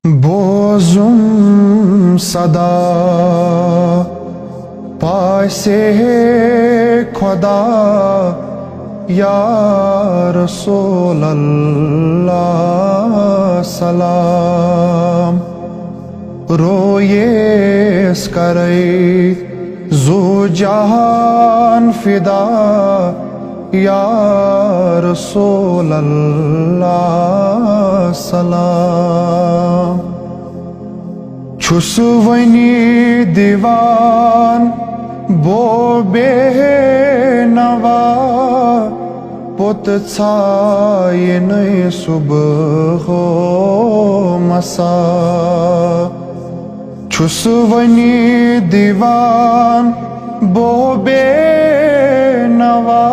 बोजुम सदा पासे खुदा या रसूल अल्लाह सलाम। रोयेस करे जो जहान फिदा या रसूल अल्लाह सलाम। छुस वनी दीवान बो बेनवा पुत छाये नए सुबह हो मसा। छुस वनी दीवान बो बेनवा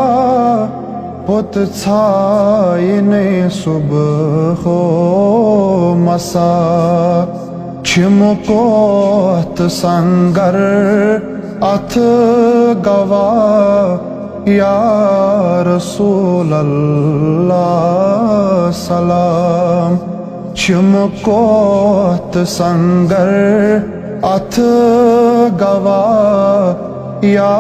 पुत छाये नए सुबह हो मसा। छिमकोत संगर अथ गवा या रसूल अल्लाह सलाम। छिमकोत संगर अथ गवा या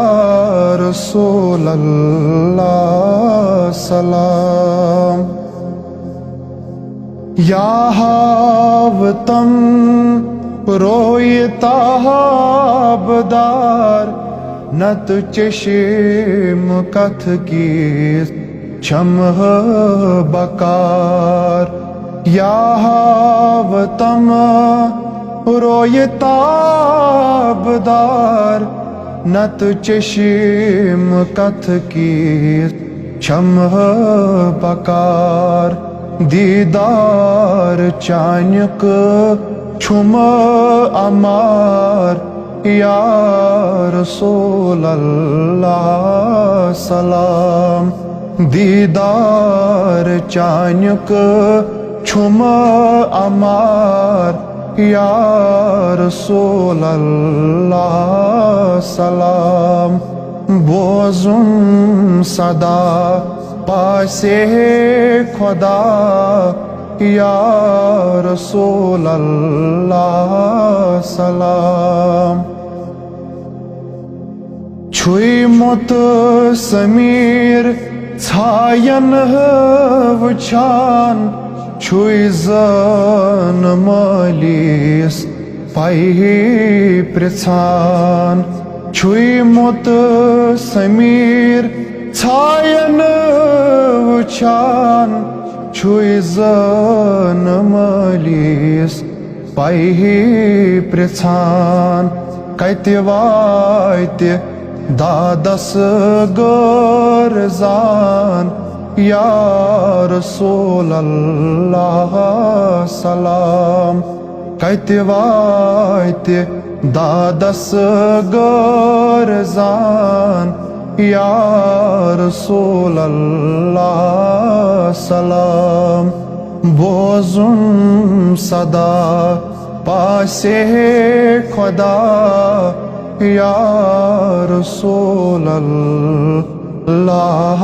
रसूल अल्लाह सलाम। या हावतम रोयता हाबदार नत चशिम कथ की छमह बकार। या हावतम रोयता हाबदार नत चशिम कथ की छमह बकार। दीदार चान्यक छुम अमार या रसूल अल्लाह सलाम। दीदार चान्यक छुम अमार या रसूल अल्लाह सलाम। बोजुम सदा पासे खुदा या रसूल अल्लाह सलाम। छुई मुत समीर छायन वछान छुई जन मालिस पाही प्रछान। छुई मुत समीर छायन वछान छुई जन मालिस पाही प्रछान। कति वायते दादस गोरजान या रसूल अल्लाह सलाम। कति वायते दादस गोरजान या रसूल अल्लाह सलाम। बोजुम सदा पासे खुदा या रसूल अल्लाह।